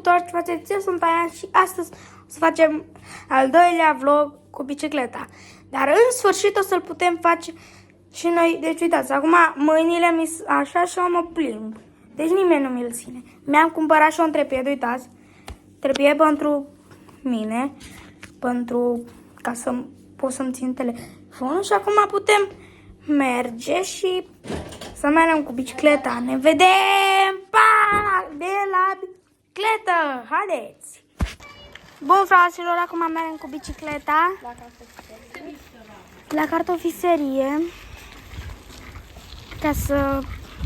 toți, faceți, eu sunt Aia și astăzi o să facem al doilea vlog cu bicicleta. Dar în sfârșit o să-l putem face și noi. Deci uitați, acum mâinile mi așa și mă plimb. Deci nimeni nu mi-l ține. Mi-am cumpărat și un trepied, uitați. Trepied pentru mine, ca să pot să-mi țin telefonul și acum putem merge și să mergem cu bicicleta. Ne vedem! Pa! De la bicicletă! Haideți! Bun, fraților, acum mergem cu bicicleta la cartofiserie ca să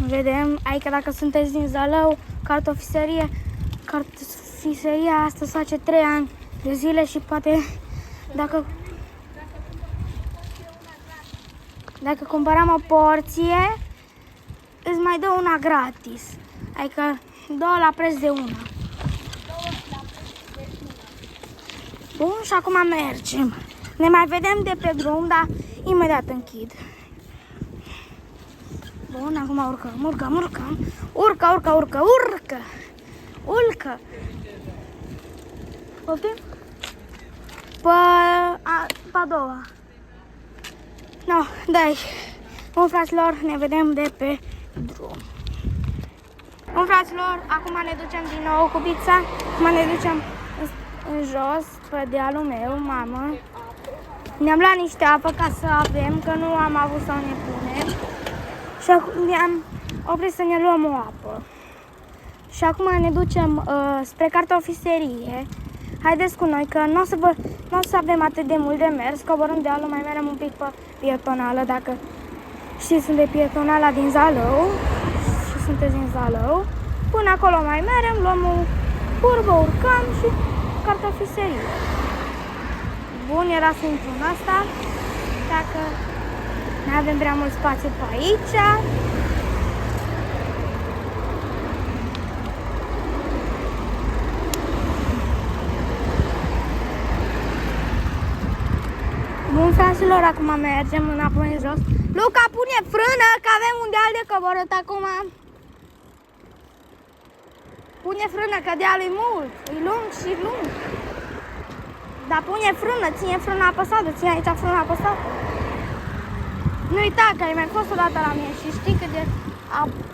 vedem, adică dacă sunteți din Zalău, cartofiseria asta se face 3 ani de zile și poate dacă cumpărăm o porție, îți mai dă una gratis. Adică 2 la preț de una. Bun, și acum mergem. Ne mai vedem de pe drum, dar imediat închid. Bun, acum urcăm. Urcă. Poftim? Pe a doua. No, dai. Bun, fraților, ne vedem de pe drum. Bun, fraților, acum ne ducem din nou cu pizza. Acum ne ducem în jos, pe dealul meu, mamă. Ne-am luat niște apă ca să avem, că nu am avut să ne punem. Și acum ne-am oprit să ne luăm o apă. Și acum ne ducem spre cartofiserie. Haideți cu noi, că nu o să avem atât de mult de mers. Coborâm dealul, mai mergem un pic pe pietonală, dacă știți unde e pietonala din Zalău. Și sunteți din Zalău. Până acolo mai mergem, luăm o curbă, urcăm și cartofiserie. Bun, era să intru în asta, dacă nu avem prea mult spațiu pe aici. Bun, fraților, acum mergem înapoi în jos. Luca, pune frână, că avem un deal de coborât acum. Pune frână, că dealul e mult, e lung și lung. Dar pune frână, ține frâna apăsată, ține aici frâna apăsată. Nu uita că ai mai fost odată la mine și știi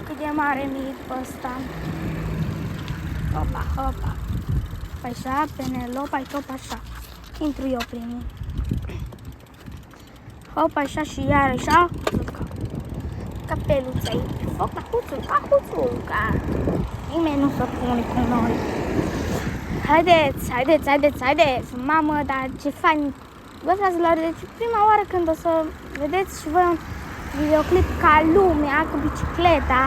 cât de mare mi-e pe ăsta. Hopa. Păi așa, Penelope, ai top așa. Intru eu primul. Hopa, așa și iar așa. Capeluța aici. Foc la huțul, ca nimeni nu se pune cu noi. Haideți! Mamă, dar ce fain! Bă, fraților, deci prima oară când o să vedeți și voi un videoclip ca lumea cu bicicleta,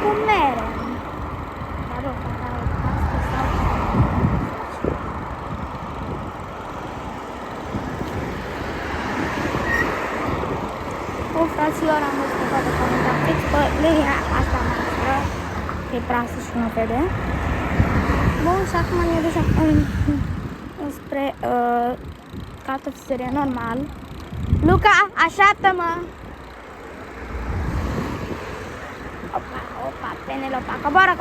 cum merem. Bun, fraților, am văzut că toate comentarii pe linia asta noastră, că e prasă și nu vede. Bun, și acum ne ducem spre cartofiserie normal. Luca, așteaptă-mă! Opa, Penelope, coboară.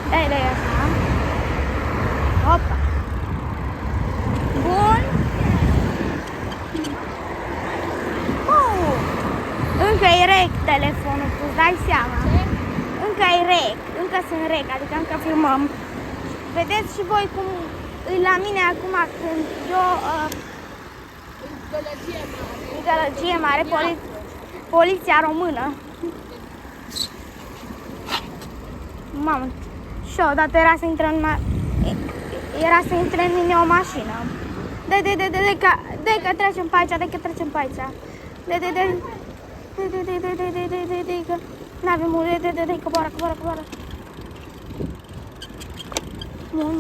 Dai așa. Opa. Bun. Încă e rec telefonul, tu dai seama. Încă e rec, încă sunt rec, adică încă filmăm. Vedeți și voi cum e la mine acum când eu gălăgie mare, poliția română. Mamă, și odată era să intre în mine o mașină. Dai că trecem pe aici, Dai că n-avem mult, dai, coboară. Bun.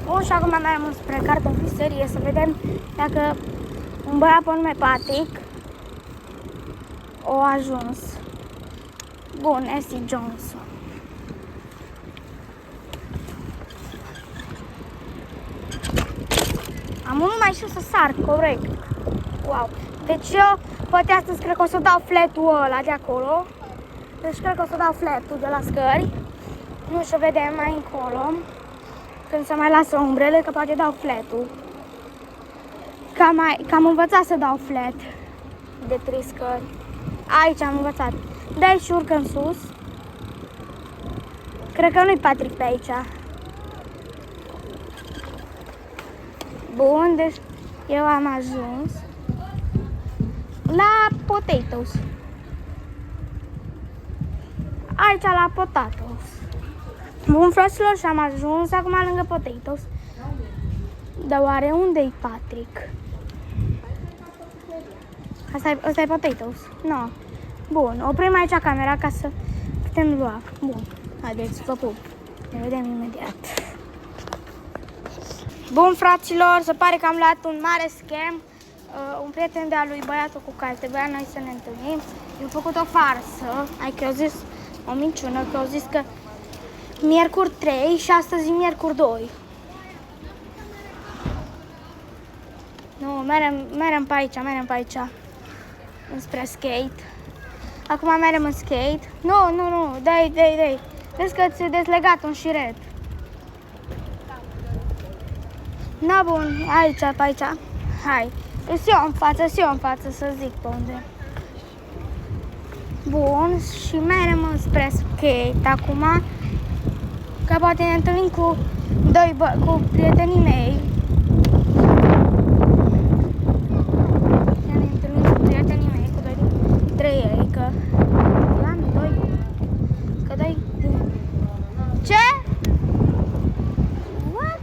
Bun, și acum mergem spre cartofiserie să vedem dacă un băiat pe nume Patrick a ajuns. Bun, este Johnson. Am unul mai știu să sar, corect. Wow. Deci eu Poate astăzi cred că o să dau flat-ul ăla de acolo. Deci cred că o să dau flat-ul de la scări. Nu știu, vedem mai încolo. Când se mai lasă umbrele, că poate dau flat-ul. Că am învățat să dau flat de 3 scări. Aici am învățat. De aici urcăm sus. Cred că nu-i Patrick pe aici. Bun, deci eu am ajuns la potatoes. Aici la potatoes. Bun, fraților, și am ajuns acum lângă potatoes. Dar oare unde-i Patrick? Asta-i potatoes? Nu. Bun, oprim aici camera ca să putem lua. Bun, haideți, vă pup. Ne vedem imediat. Bun, fraților, se pare că am luat un mare scam. Un prieten de-a lui, băiatul cu care trebuia noi să ne întâlnim, i-a făcut o farsă. Adică i-a zis o minciună, că au zis că miercuri 3 și astăzi miercuri 2. Nu, merem pe aici, înspre skate. Acum merem în skate. Nu, dai. Vezi că ți-a deslegat un șiret. Na, bun, aici, pe aici. Hai, sunt eu în față să zic pe unde. Bun, și merem înspre skate acum. Că poate ne întâlnim cu prietenii mei. Cu 2 dintre ei, că ce? What?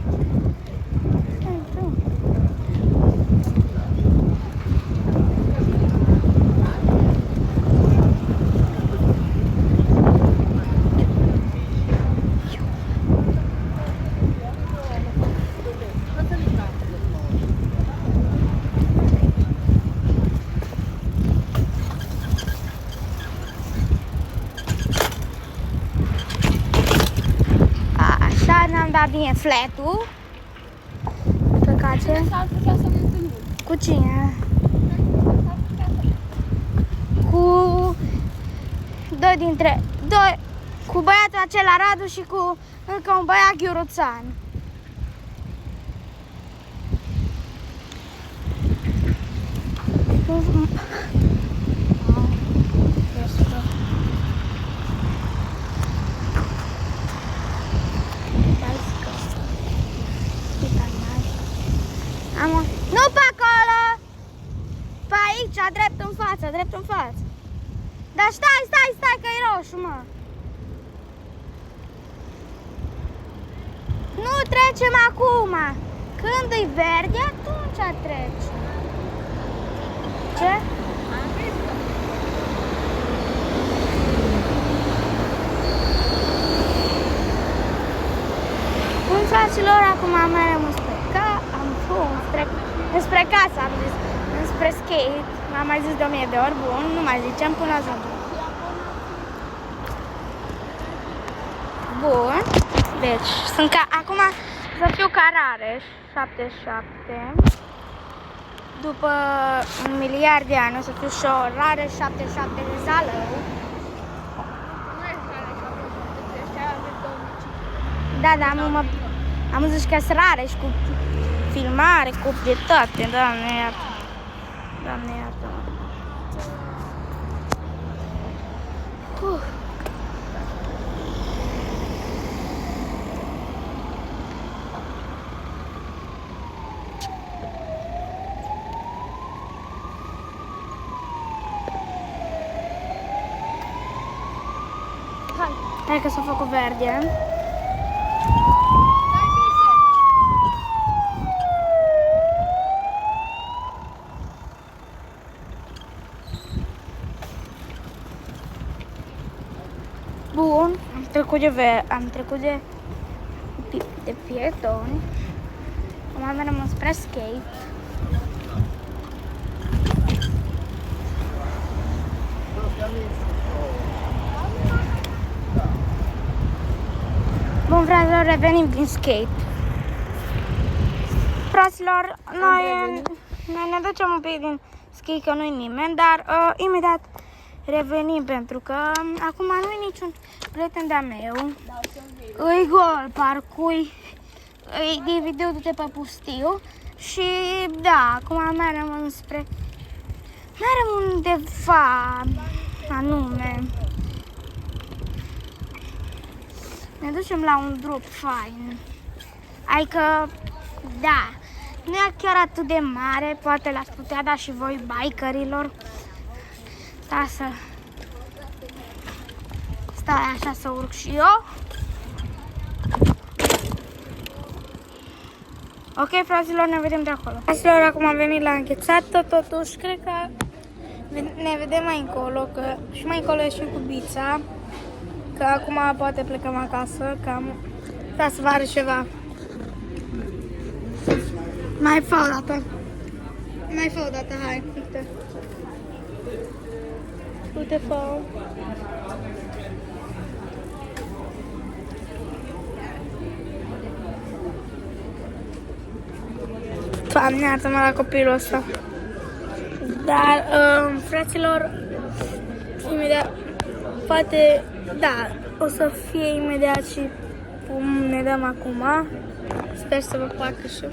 N-am dat bine flat-ul. Păcace. Cu cine? Cu cu băiatul acela Radu și cu încă un băiat ghiuruțan. Nu pe acolo! Pe aici, drept în față. Dar stai, că e roșu, mă. Nu trecem acum. Când e verde, atunci trecem. Ce? Bun, fraților, acum merem înspre casă, am zis, înspre skate. M-am mai zis de 1000 de ori, bun, nu mai zicem până ajungem. Bun, deci, acum să fiu ca Rareș, 77. După 1 miliard de ani o să fiu și o Rareș 77 de Zalău. Da, am zis că sunt Rareș cu filmare, cu de toate, Doamne iartă. Hai că s-a făcut verde. Bun, am trecut de pietoni. Acum mergem spre skate. Bun, fraților, revenim din skate. Fraților, noi ne ducem un pic din scrie că nu-i nimeni, dar imediat revenim pentru că acum nu e niciun prieten de-a meu. Îi gol, parcui, îi divideu de pe pustiu și da, acum merem înspre... Merem undeva anume. Ne ducem la un drop fain. Adică, da, nu e chiar atât de mare, poate l-ați putea da și voi bikerilor. Stai așa să urc și eu. Ok, fraților, ne vedem de acolo. Fraților, acum am venit la înghețată, totuși, cred că ne vedem mai încolo, că și mai încolo e și Cubița, că acum poate plecăm acasă, că am să vă arăt ceva. Mai fă o dată. Mai fă o dată, hai, uite. Uite, fă. Doamne, iartă-mă la copilul ăsta. Dar, fraților, imediat, poate, da, o să fie imediat și cum ne dăm acum. Sper să vă placă și